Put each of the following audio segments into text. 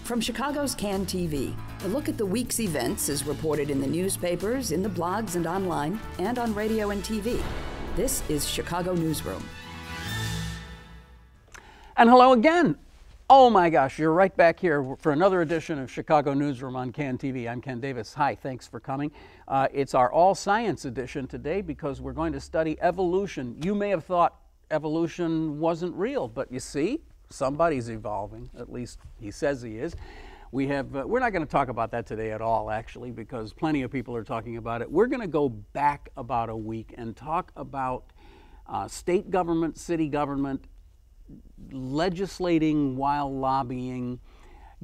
From Chicago's Can TV, a look at the week's events is reported in the newspapers, in the blogs and online, and on radio and TV. This is Chicago Newsroom. And hello again. Oh my gosh, you're right back here for another edition of Chicago Newsroom on Can TV. I'm Ken Davis. Hi, thanks for coming. It's our all science edition today because we're going to study evolution. You may have thought evolution wasn't real, but you see, somebody's evolving. At least he says he is. We're not going to talk about that today at all, actually, because plenty of people are talking about it. We're going to go back about a week and talk about state government, city government, legislating while lobbying,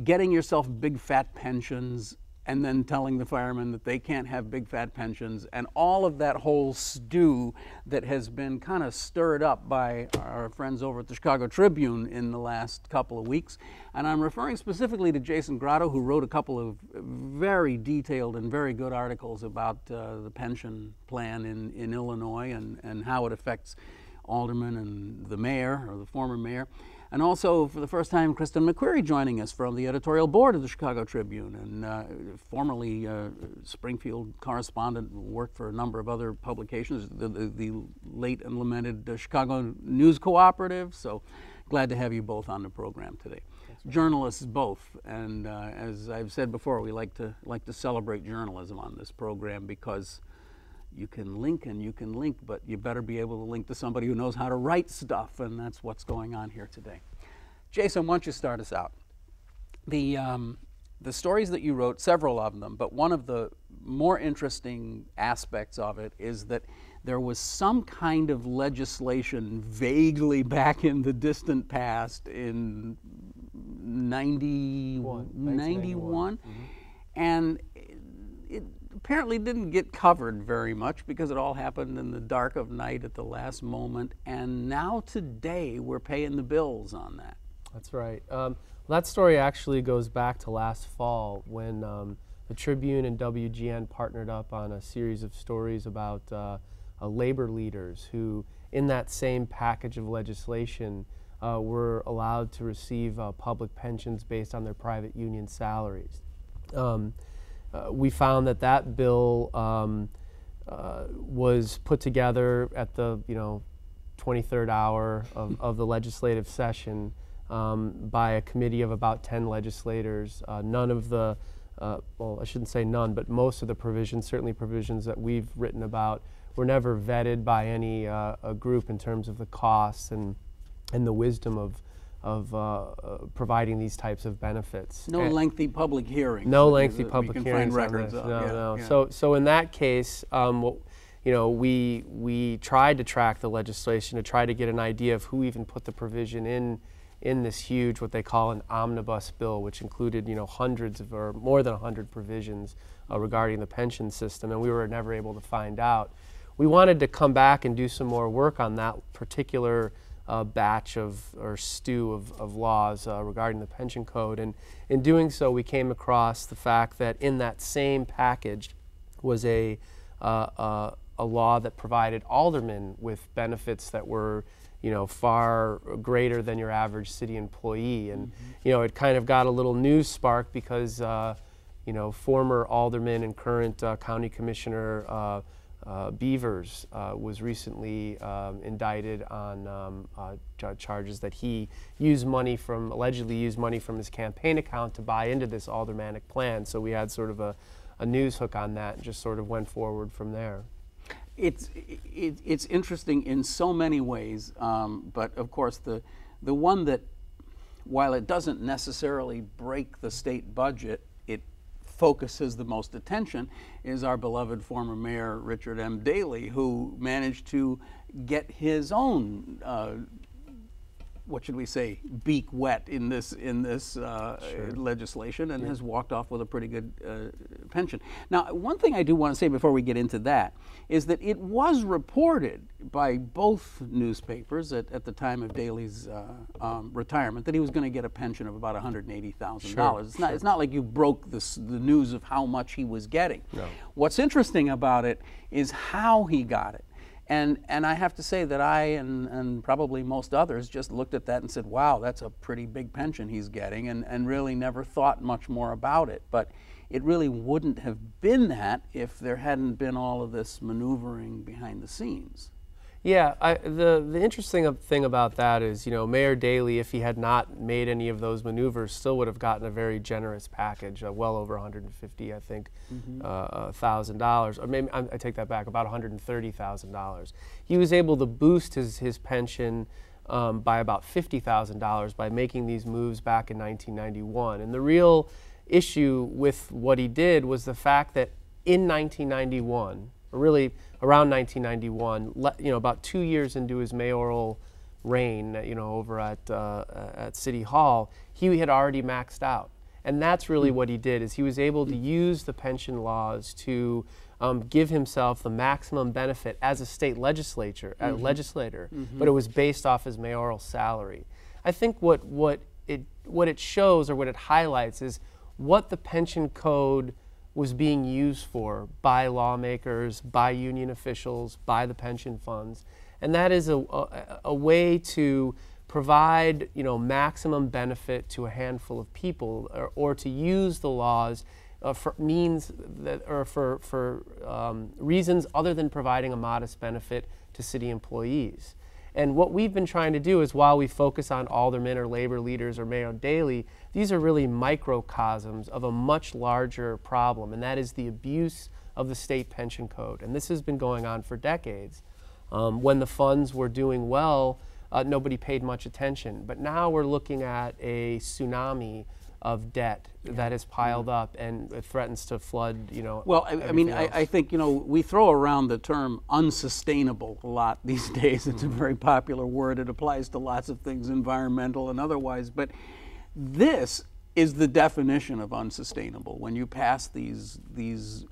getting yourself big fat pensions, and then telling the firemen that they can't have big fat pensions, and all of that whole stew that has been kind of stirred up by our friends over at the Chicago Tribune in the last couple of weeks. And I'm referring specifically to Jason Grotto, who wrote a couple of very detailed and very good articles about the pension plan in Illinois and how it affects aldermen and the mayor, or the former mayor. And also, for the first time, Kristen McQueary joining us from the editorial board of the Chicago Tribune, and formerly Springfield correspondent, worked for a number of other publications, the late and lamented Chicago News Cooperative. So glad to have you both on the program today. Journalists both, and as I've said before, we like to celebrate journalism on this program because you can link and you can link, but you better be able to link to somebody who knows how to write stuff, and that's what's going on here today. Jason, why don't you start us out? The stories that you wrote, several of them, but one of the more interesting aspects of it is that there was some kind of legislation vaguely back in the distant past in 91, Mm-hmm. and it apparently didn't get covered very much because it all happened in the dark of night at the last moment, and now today we're paying the bills on that. That's right. That story actually goes back to last fall when the Tribune and WGN partnered up on a series of stories about labor leaders who, in that same package of legislation, were allowed to receive public pensions based on their private union salaries. We found that bill was put together at the 23rd hour of the legislative session by a committee of about 10 legislators. None of the, well, I shouldn't say none, but most of the provisions, certainly provisions that we've written about, were never vetted by any a group in terms of the costs and the wisdom of providing these types of benefits. No lengthy public hearings. No lengthy public hearings. You can find records of. No. Yeah. So in that case, we tried to track the legislation to try to get an idea of who even put the provision in this huge, what they call an omnibus bill, which included hundreds of, or more than 100 provisions regarding the pension system, and we were never able to find out. We wanted to come back and do some more work on that particular batch or stew of laws regarding the pension code, and in doing so we came across the fact that in that same package was a law that provided aldermen with benefits that were far greater than your average city employee, and it kind of got a little news spark because former alderman and current county commissioner Beavers was recently indicted on charges that he allegedly used money from his campaign account to buy into this aldermanic plan. So we had sort of a news hook on that and just sort of went forward from there. It's interesting in so many ways, but of course the one that, while it doesn't necessarily break the state budget, it focuses the most attention, is our beloved former mayor Richard M. Daley, who managed to get his own what should we say, beak wet in this Sure. legislation, and has walked off with a pretty good pension. Now, one thing I do want to say before we get into that is that it was reported by both newspapers at the time of Daley's retirement that he was going to get a pension of about $180,000. Sure. It's not like you broke the news of how much he was getting. No. What's interesting about it is how he got it. And I have to say that I and probably most others just looked at that and said, wow, that's a pretty big pension he's getting, and really never thought much more about it. But it really wouldn't have been that if there hadn't been all of this maneuvering behind the scenes. Yeah, the interesting thing about that is, Mayor Daley, if he had not made any of those maneuvers, still would have gotten a very generous package, well over $150, I think, $1,000, or maybe I take that back, about $130,000. He was able to boost his pension by about $50,000 by making these moves back in 1991. And the real issue with what he did was the fact that in 1991, or really around 1991, about 2 years into his mayoral reign, over at City Hall, he had already maxed out. And that's really what he did, is he was able to use the pension laws to give himself the maximum benefit as a state legislator, but it was based off his mayoral salary. I think what it shows, or what it highlights, is what the pension code was being used for by lawmakers, by union officials, by the pension funds. And that is a way to provide, maximum benefit to a handful of people, or to use the laws for means that, or for reasons other than providing a modest benefit to city employees. And what we've been trying to do is, while we focus on aldermen or labor leaders or Mayor Daley, these are really microcosms of a much larger problem, and that is the abuse of the state pension code. And this has been going on for decades. When the funds were doing well, nobody paid much attention. But now we're looking at a tsunami of debt that has piled up, and it threatens to flood, Well, I think, we throw around the term unsustainable a lot these days. It's a very popular word. It applies to lots of things, environmental and otherwise. But this is the definition of unsustainable. When you pass these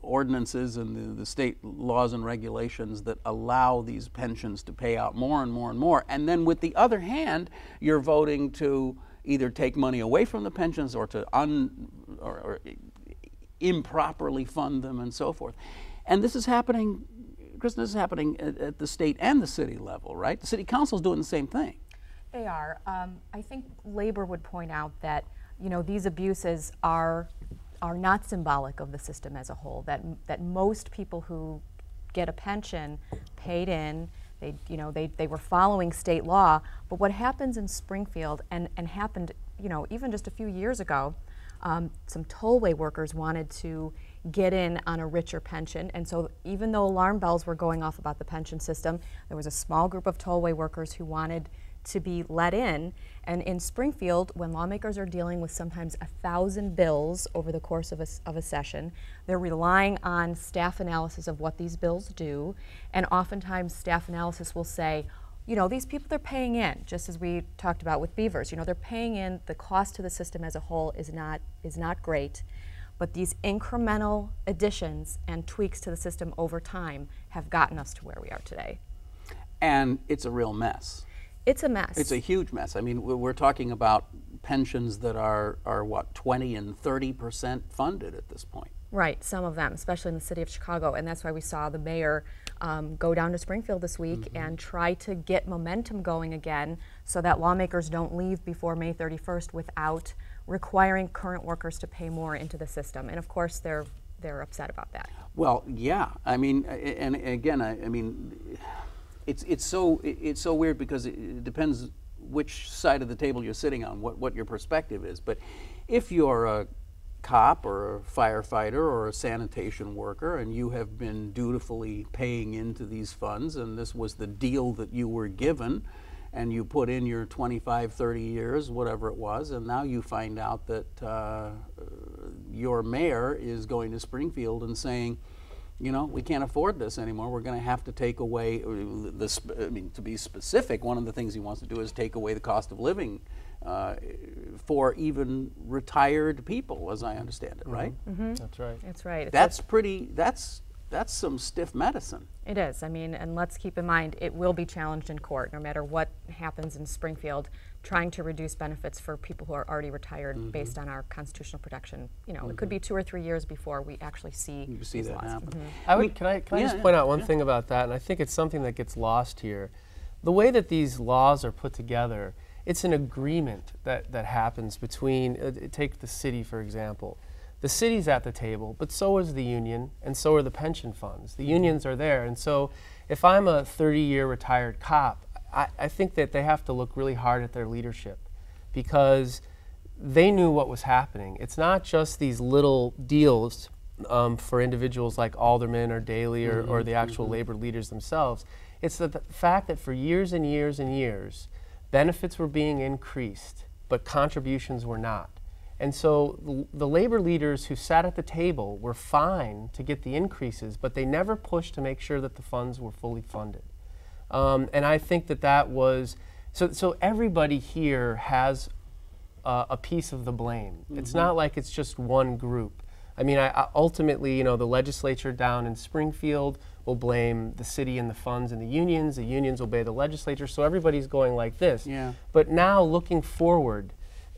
ordinances and the state laws and regulations that allow these pensions to pay out more and more and more, and then with the other hand, you're voting to either take money away from the pensions or to or improperly fund them and so forth. And this is happening, Kristen, this is happening at the state and the city level, right? The city council's doing the same thing. They are. I think labor would point out that, these abuses are not symbolic of the system as a whole, that most people who get a pension paid in. They were following state law, but what happens in Springfield and happened, even just a few years ago, some tollway workers wanted to get in on a richer pension, and so even though alarm bells were going off about the pension system, there was a small group of tollway workers who wanted to be let in. And in Springfield, when lawmakers are dealing with sometimes 1,000 bills over the course of a session, they're relying on staff analysis of what these bills do, and oftentimes staff analysis will say, these people, they're paying in, just as we talked about with Beavers, they're paying in, the cost to the system as a whole is not great, but these incremental additions and tweaks to the system over time have gotten us to where we are today. And it's a real mess. It's a mess. It's a huge mess. I mean, we're talking about pensions that are what, 20 and 30% funded at this point. Right, some of them, especially in the city of Chicago, and that's why we saw the mayor go down to Springfield this week and try to get momentum going again so that lawmakers don't leave before May 31st without requiring current workers to pay more into the system. And of course, they're upset about that. Well, yeah. I mean, and again, I mean, it's so weird because it depends which side of the table you're sitting on, what your perspective is. But if you're a cop or a firefighter or a sanitation worker and you have been dutifully paying into these funds, and this was the deal that you were given, and you put in your 25, 30 years, whatever it was, and now you find out that your mayor is going to Springfield and saying, we can't afford this anymore. We're going to have to take away this. I mean, to be specific, one of the things he wants to do is take away the cost of living for even retired people, as I understand it, right? That's right. That's right. That's that's some stiff medicine. It is. I mean, and let's keep in mind, it will be challenged in court, no matter what happens in Springfield, trying to reduce benefits for people who are already retired based on our constitutional protection. You know, it could be 2 or 3 years before we actually see these that laws. happen. Can I just point out one thing about that, and I think it's something that gets lost here. The way that these laws are put together, it's an agreement that happens between, take the city for example. The city's at the table, but so is the union, and so are the pension funds. The unions are there, and so if I'm a 30-year retired cop, I think that they have to look really hard at their leadership, because they knew what was happening. It's not just these little deals for individuals like aldermen or Daley or the actual labor leaders themselves. It's the fact that for years and years and years, benefits were being increased, but contributions were not. And so the labor leaders who sat at the table were fine to get the increases, but they never pushed to make sure that the funds were fully funded. And I think that was, so everybody here has a piece of the blame. It's not like it's just one group. I mean, ultimately, you know, the legislature down in Springfield will blame the city and the funds and the unions will blame the legislature, so everybody's going like this. Yeah. But now, looking forward,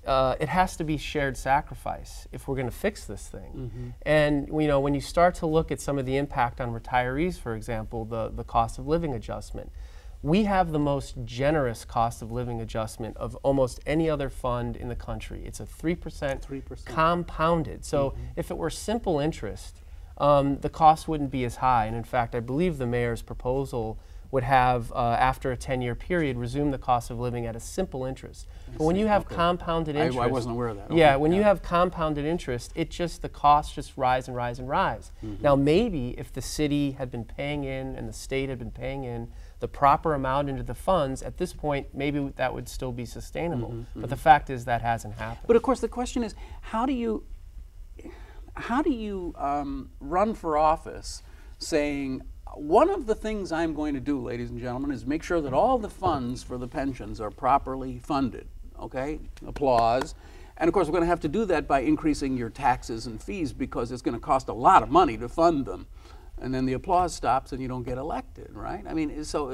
it has to be shared sacrifice if we're going to fix this thing. And you know, when you start to look at some of the impact on retirees, for example, the cost of living adjustment, we have the most generous cost of living adjustment of almost any other fund in the country. It's a 3% compounded. So if it were simple interest, the cost wouldn't be as high. And in fact, I believe the mayor's proposal would have, after a 10-year period, resume the cost of living at a simple interest. But when you have compounded interest, I wasn't aware of that. Yeah, when you have compounded interest, the costs just rise and rise and rise. Now maybe if the city had been paying in and the state had been paying in the proper amount into the funds, at this point maybe that would still be sustainable. But the fact is that hasn't happened. But of course the question is, how do you run for office saying, one of the things I'm going to do, ladies and gentlemen, is make sure that all the funds for the pensions are properly funded, okay? Applause. And of course, we're going to have to do that by increasing your taxes and fees, because it's going to cost a lot of money to fund them. And then the applause stops and you don't get elected, right? I mean, so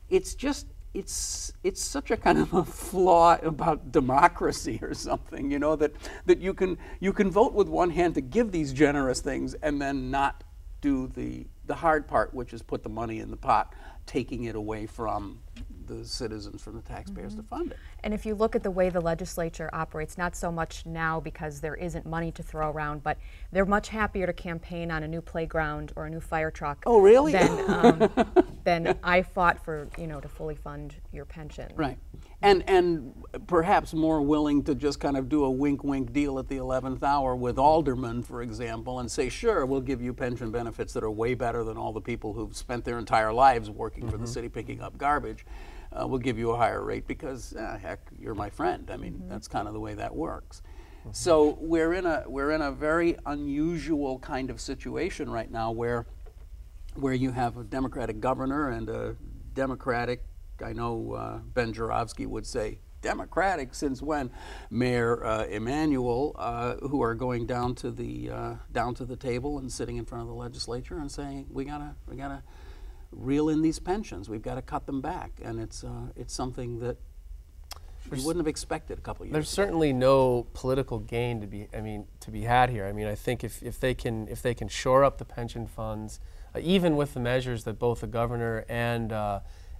it's just, it's such a kind of a flaw about democracy or something, you know, that you can vote with one hand to give these generous things and then not do the hard part, which is put the money in the pot, taking it away from the citizens, from the taxpayers to fund it. And if you look at the way the legislature operates, not so much now because there isn't money to throw around, but they're much happier to campaign on a new playground or a new fire truck. Oh, really? Than I fought for, you know, to fully fund your pension. Right. And perhaps more willing to just kind of do a wink-wink deal at the 11th hour with aldermen, for example, and say, sure, we'll give you pension benefits that are way better than all the people who've spent their entire lives working for the city picking up garbage. We'll give you a higher rate because, heck, you're my friend. I mean, that's kind of the way that works. So we're in a very unusual kind of situation right now where you have a Democratic governor and a Democratic, I know Ben Joravsky would say, Democratic since when, Mayor Emanuel, who are going down to the table and sitting in front of the legislature and saying, we gotta reel in these pensions. We've got to cut them back, and it's something that we wouldn't have expected a couple of years ago. There's certainly no political gain to be had here. I mean, I think if they can shore up the pension funds, even with the measures that both the governor and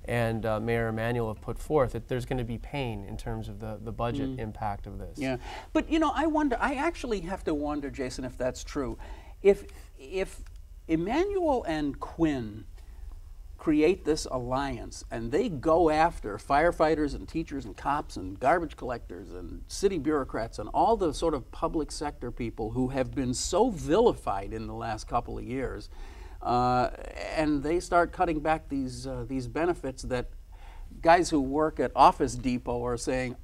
Mayor Emanuel have put forth, that there's going to be pain in terms of the budget impact of this. Yeah, but you know, I actually have to wonder, Jason, if that's true. If Emanuel and Quinn create this alliance and they go after firefighters and teachers and cops and garbage collectors and city bureaucrats and all the sort of public sector people who have been so vilified in the last couple of years, and they start cutting back these benefits that guys who work at Office Depot are saying,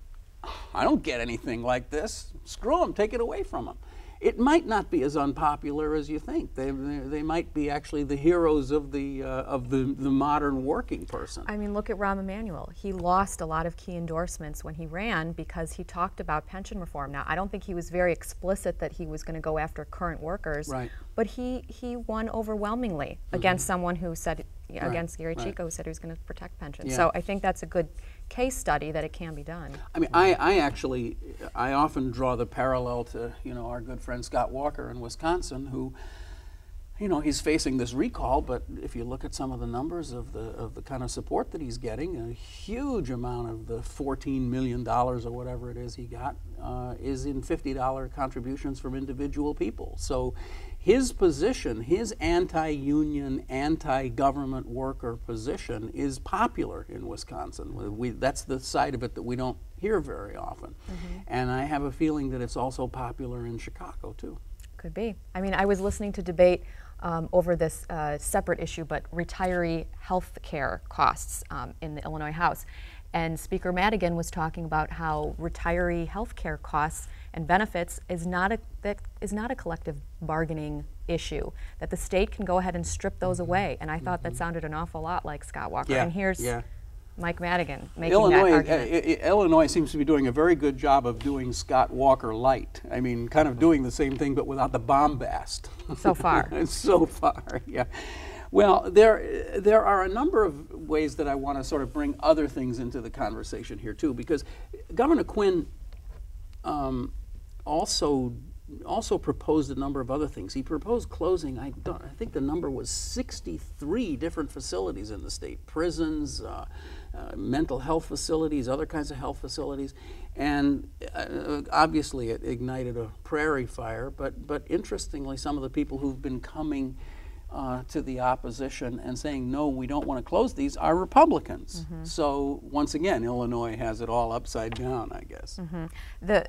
I don't get anything like this. Screw them, take it away from them. it might not be as unpopular as you think. They might be actually the heroes of the modern working person. I mean, look at Rahm Emanuel. He lost a lot of key endorsements when he ran because he talked about pension reform. Now, I don't think he was very explicit that he was going to go after current workers, right. but he won overwhelmingly against someone who said, against Gary Chico, who said he was going to protect pensions. Yeah. So I think that's a good case study that it can be done. I mean, I often draw the parallel to, our good friend Scott Walker in Wisconsin, who, he's facing this recall, but if you look at some of the numbers of the kind of support that he's getting, a huge amount of the $14 million or whatever it is he got is in $50 contributions from individual people. So his position, his anti-union, anti-government worker position is popular in Wisconsin. That's the side of it that we don't hear very often. And I have a feeling that it's also popular in Chicago, too. Could be. I mean, I was listening to debate over this separate issue, but retiree health care costs in the Illinois House. And Speaker Madigan was talking about how retiree health care costs and benefits is not a collective bargaining issue, that the state can go ahead and strip those away. And I thought that sounded an awful lot like Scott Walker. Yeah, and here's yeah. Mike Madigan making that argument. Illinois seems to be doing a very good job of doing Scott Walker light. I mean, kind of doing the same thing, but without the bombast. So far. So far, yeah. Well, there are a number of ways that I want to sort of bring other things into the conversation here, too, because Governor Quinn also proposed a number of other things. He proposed closing, I think the number was 63 different facilities in the state, prisons, mental health facilities, other kinds of health facilities, and obviously it ignited a prairie fire, but interestingly, some of the people who've been coming to the opposition and saying, no, we don't want to close these, are Republicans. So once again, Illinois has it all upside down, I guess.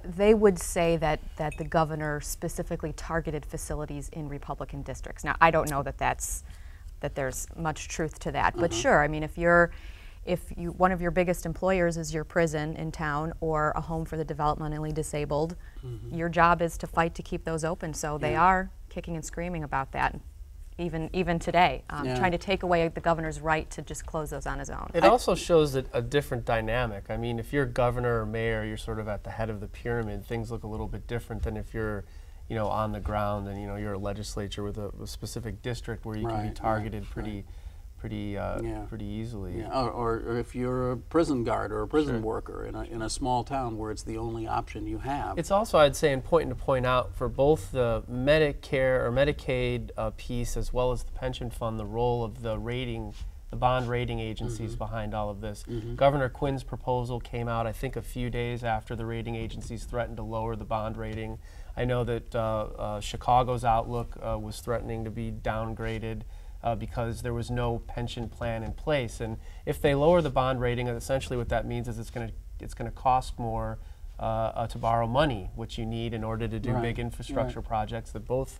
They would say that the governor specifically targeted facilities in Republican districts. Now, I don't know that there's much truth to that, but sure, I mean, if one of your biggest employers is your prison in town or a home for the developmentally disabled, your job is to fight to keep those open. So they are kicking and screaming about that. Even today, trying to take away the governor's right to just close those on his own. It also shows a different dynamic. I mean, if you're governor or mayor, you're sort of at the head of the pyramid. Things look a little bit different than if you're, on the ground and you're a legislature with a specific district where you can be targeted pretty easily. Yeah. Or if you're a prison guard or a prison worker in a small town where it's the only option you have. It's also, I'd say, important to point out for both the Medicare or Medicaid piece as well as the pension fund, the role of the bond rating agencies behind all of this. Governor Quinn's proposal came out, I think, a few days after the rating agencies threatened to lower the bond rating. I know that Chicago's outlook was threatening to be downgraded because there was no pension plan in place. And if they lower the bond rating, essentially what that means is it's going to cost more to borrow money, which you need in order to do big infrastructure projects that both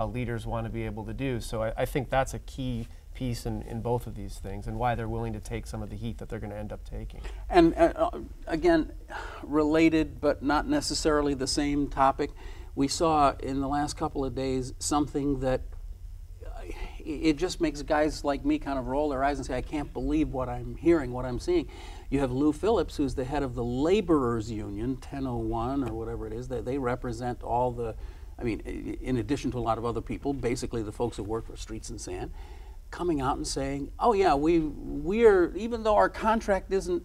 leaders want to be able to do. So I think that's a key piece in both of these things and why they're willing to take some of the heat that they're going to end up taking. And again, related but not necessarily the same topic, we saw in the last couple of days something that it just makes guys like me kind of roll their eyes and say, I can't believe what I'm hearing, what I'm seeing. You have Lou Phillips, who's the head of the Laborers Union, 1001 or whatever it is. They represent all the, I mean, in addition to a lot of other people, basically the folks who work for Streets and Sand, coming out and saying, oh yeah, we're even though our contract doesn't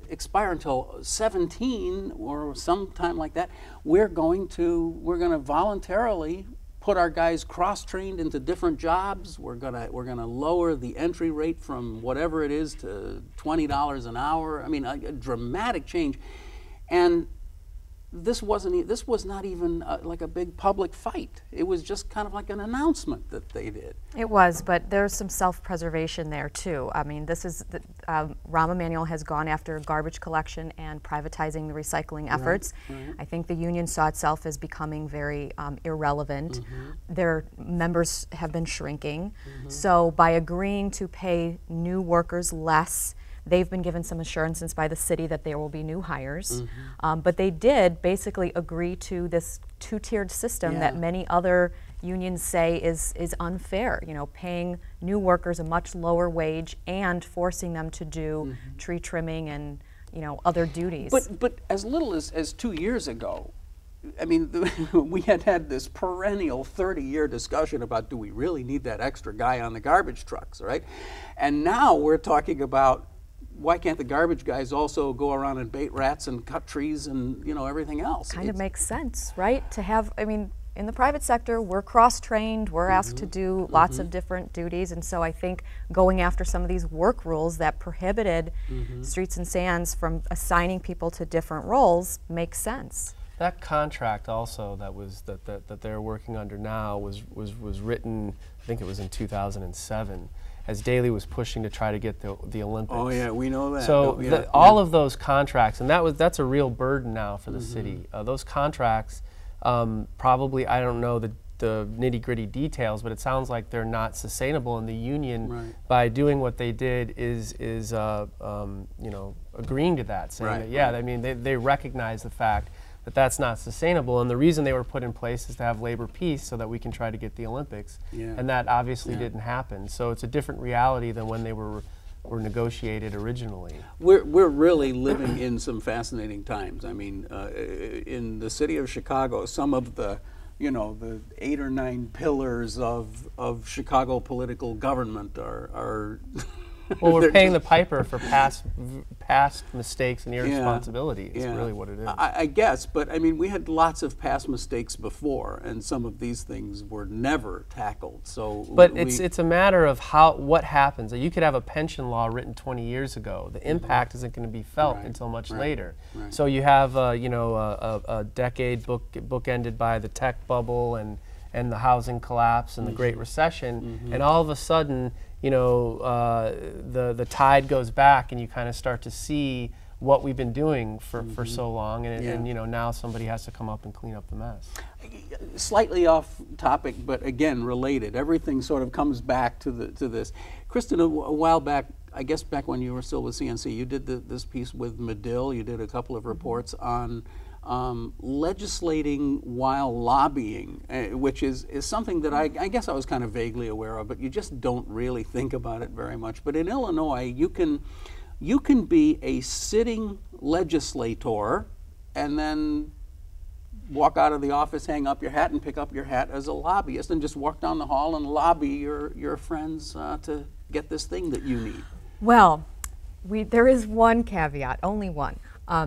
expire until 17 or sometime like that, we're going to voluntarily put our guys cross-trained into different jobs. We're gonna lower the entry rate from whatever it is to $20 an hour. I mean, a dramatic change, and this was not even like a big public fight. It was just kind of like an announcement that they did. It was, but there's some self-preservation there too. I mean, this is Rahm Emanuel has gone after garbage collection and privatizing the recycling efforts. I think the union saw itself as becoming very irrelevant. Their members have been shrinking. So by agreeing to pay new workers less, They've been given some assurances by the city that there will be new hires, but they did basically agree to this two-tiered system that many other unions say is unfair, you know, paying new workers a much lower wage and forcing them to do tree trimming and, you know, other duties. But as little as 2 years ago, I mean, we had this perennial 30-year discussion about, do we really need that extra guy on the garbage trucks, right? And now we're talking about, why can't the garbage guys also go around and bait rats and cut trees and, you know, everything else? Kind of makes sense, right? To have, I mean, in the private sector, we're cross-trained, we're asked to do lots of different duties, and so I think going after some of these work rules that prohibited Streets and Sands from assigning people to different roles makes sense. That contract also that they're working under now was written, I think it was in 2007, as Daley was pushing to try to get the Olympics. Oh yeah, we know that. So all of those contracts, and that's a real burden now for the city. Those contracts, probably, I don't know the nitty-gritty details, but it sounds like they're not sustainable, and the union, by doing what they did, is you know, agreeing to that, saying that, I mean, they recognize the fact that that's not sustainable, and the reason they were put in place is to have labor peace so that we can try to get the Olympics, and that obviously didn't happen. So it's a different reality than when they were negotiated originally. We're really living in some fascinating times. I mean, in the city of Chicago, some of the, you know, the 8 or 9 pillars of Chicago political government are well, we're paying the piper for past mistakes and irresponsibility. Is really what it is. I guess, but I mean, we had lots of past mistakes before, and some of these things were never tackled. So, but it's a matter of what happens. You could have a pension law written 20 years ago. The impact isn't going to be felt until much later. So you have you know, a decade bookended by the tech bubble and the housing collapse and the Great Recession, and all of a sudden, you know, the tide goes back, and you kind of start to see what we've been doing for so long, and you know, now somebody has to come up and clean up the mess. Slightly off topic, but again related. Everything sort of comes back to this. Kristen, a while back, I guess back when you were still with CNC, you did this piece with Medill. You did a couple of reports on legislating while lobbying, which is something that I guess I was kind of vaguely aware of, but you just don't really think about it very much. But in Illinois, you can be a sitting legislator and then walk out of the office, hang up your hat, and pick up your hat as a lobbyist, and just walk down the hall and lobby your friends to get this thing that you need. Well, there is one caveat, only one.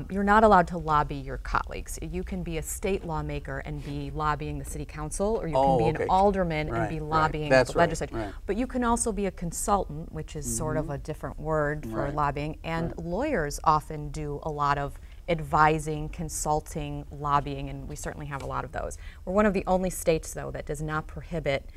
You're not allowed to lobby your colleagues. You can be a state lawmaker and be lobbying the city council, or you can be an alderman and be lobbying the legislature. But you can also be a consultant, which is sort of a different word for lobbying, and lawyers often do a lot of advising, consulting, lobbying, and we certainly have a lot of those. We're one of the only states, though, that does not prohibit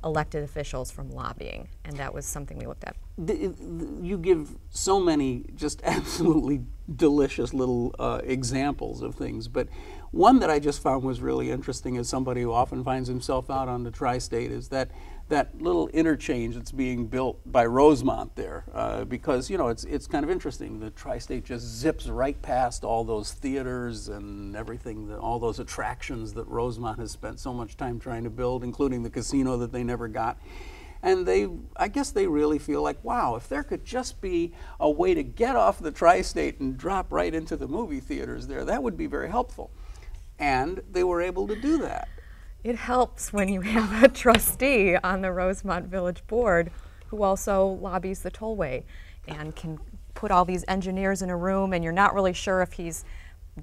elected officials from lobbying, and that was something we looked at. You give so many just absolutely delicious little examples of things, but one that I just found was really interesting as somebody who often finds himself out on the tri-state is that little interchange that's being built by Rosemont there, because, you know, it's kind of interesting. The tri-state just zips right past all those theaters and everything, all those attractions that Rosemont has spent so much time trying to build, including the casino that they never got. And I guess they really feel like, wow, if there could just be a way to get off the tri-state and drop right into the movie theaters there, that would be very helpful. And they were able to do that. It helps when you have a trustee on the Rosemont Village Board who also lobbies the tollway and can put all these engineers in a room, and you're not really sure if he's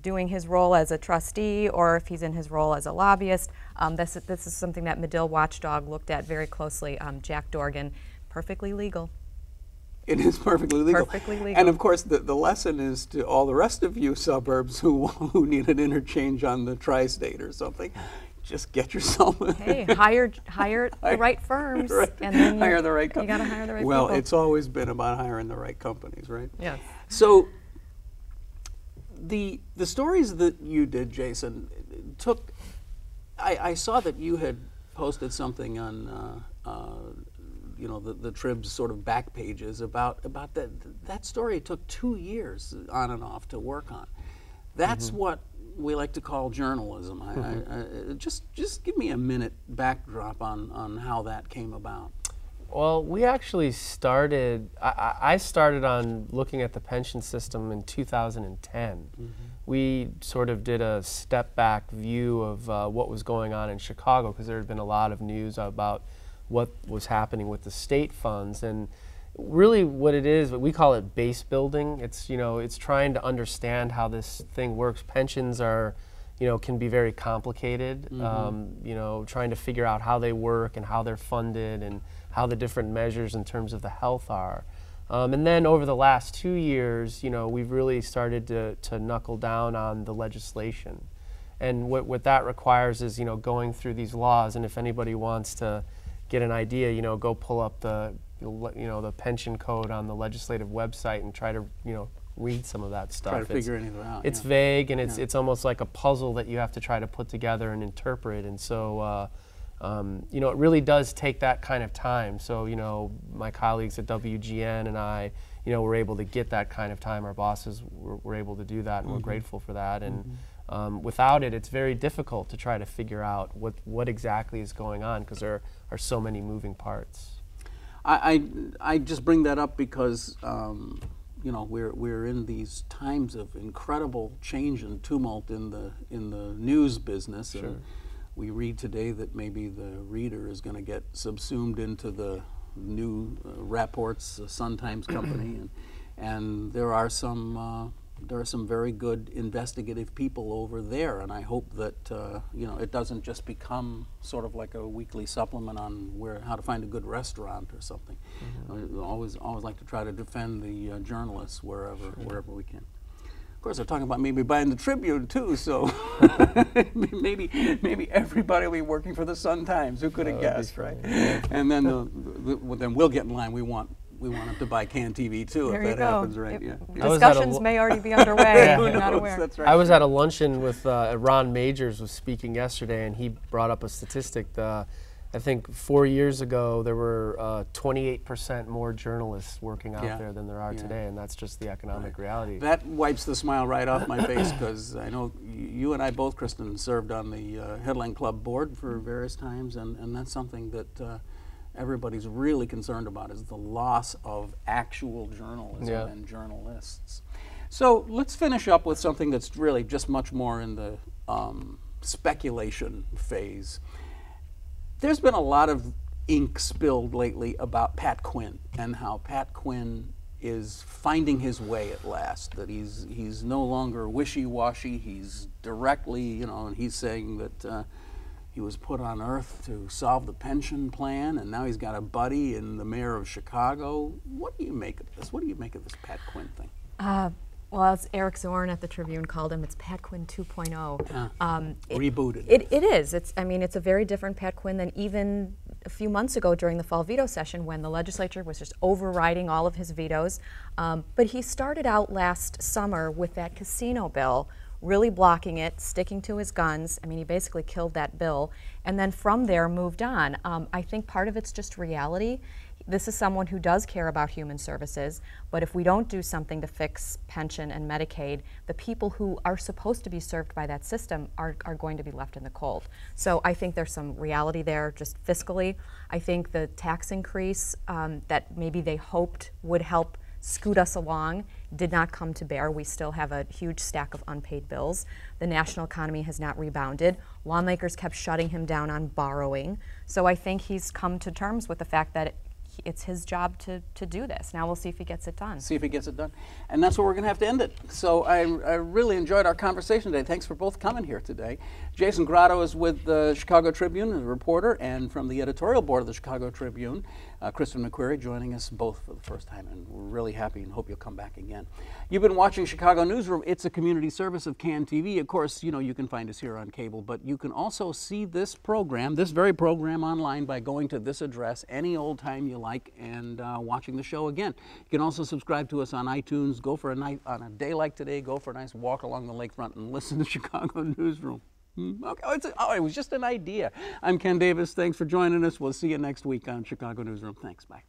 doing his role as a trustee or if he's in his role as a lobbyist. This is something that Medill Watchdog looked at very closely. Jack Dorgan, perfectly legal. It is perfectly legal. Perfectly legal. And of course, the lesson is to all the rest of you suburbs who need an interchange on the tri-state or something. Just get yourself. Hey, hire the right firms, and then hire the right. You got to hire the right people. Well, it's always been about hiring the right companies, right? Yes. So the stories that you did, Jason, took. I saw that you had posted something on you know, the Trib's sort of back pages about that story took 2 years on and off to work on. That's what we like to call journalism. Just give me a minute backdrop on how that came about. Well, we actually started, I started on looking at the pension system in 2010. We sort of did a step back view of what was going on in Chicago, because there had been a lot of news about what was happening with the state funds. And really what it is, we call it base building. It's, you know, it's trying to understand how this thing works. Pensions are, you know, can be very complicated, you know, trying to figure out how they work and how they're funded and how the different measures in terms of the health are. And then over the last 2 years, you know, we've really started to knuckle down on the legislation. And what that requires is, you know, going through these laws. And if anybody wants to get an idea, you know, go pull up the pension code on the legislative website and try to, you know, read some of that stuff. Try to figure anything out. It's vague, and it's almost like a puzzle that you have to try to put together and interpret. And so, you know, it really does take that kind of time. So, you know, my colleagues at WGN and I, you know, were able to get that kind of time. Our bosses were able to do that, and we're grateful for that. And without it, it's very difficult to try to figure out what exactly is going on, because there are so many moving parts. I just bring that up because you know, we're in these times of incredible change and tumult in the news business. Sure. And we read today that maybe the reader is going to get subsumed into the new Rapport's Sun-Times company, and there are some very good investigative people over there, and I hope that you know, it doesn't just become sort of like a weekly supplement on how to find a good restaurant or something. We always like to try to defend the journalists wherever we can. Of course, they're talking about maybe buying the Tribune too, so maybe everybody will be working for the Sun-Times. Who could have guessed, right? And then then we'll get in line. We want them to buy CAN TV too, There if that happens, right? Discussions may already be underway. We're not aware. That's right. I was at a luncheon with Ron Majors was speaking yesterday, and he brought up a statistic. I think 4 years ago there were 28% more journalists working out there than there are today, and that's just the economic reality. That wipes the smile right off my face, because I know you and I both, Kristen, served on the Headline Club board for various times, and that's something that everybody's really concerned about, is the loss of actual journalism and journalists. So let's finish up with something that's really just much more in the speculation phase. There's been a lot of ink spilled lately about Pat Quinn, and how Pat Quinn is finding his way at last, that he's no longer wishy-washy, he's directly, you know, and he's saying that he was put on earth to solve the pension plan, and now he's got a buddy in the mayor of Chicago. What do you make of this? What do you make of this Pat Quinn thing? Well, as Eric Zorn at the Tribune called him, it's Pat Quinn 2.0. Rebooted. It is. I mean, it's a very different Pat Quinn than even a few months ago during the fall veto session, when the legislature was just overriding all of his vetoes. But he started out last summer with that casino bill, really blocking it, sticking to his guns. I mean, he basically killed that bill, and then from there moved on. I think part of it's just reality. This is someone who does care about human services, but if we don't do something to fix pension and Medicaid, the people who are supposed to be served by that system are going to be left in the cold. So I think there's some reality there, just fiscally. I think the tax increase that maybe they hoped would help scoot us along did not come to bear. We still have a huge stack of unpaid bills. The national economy has not rebounded. Lawmakers kept shutting him down on borrowing. So I think he's come to terms with the fact that it's his job to do this. Now we'll see if he gets it done. See if he gets it done. And that's where we're going to have to end it. So I really enjoyed our conversation today. Thanks for both coming here today. Jason Grotto is with the Chicago Tribune, a reporter, and from the editorial board of the Chicago Tribune, Kristen McQueary joining us both for the first time, and we're really happy and hope you'll come back again. You've been watching Chicago Newsroom. It's a community service of CAN TV. Of course, you know, you can find us here on cable, but you can also see this program, this very program, online by going to this address any old time you like and watching the show again. You can also subscribe to us on iTunes. Go for a night on a day like today, go for a nice walk along the lakefront and listen to Chicago Newsroom. Okay, it was just an idea. I'm Ken Davis. Thanks for joining us. We'll see you next week on Chicago Newsroom. Thanks. Bye.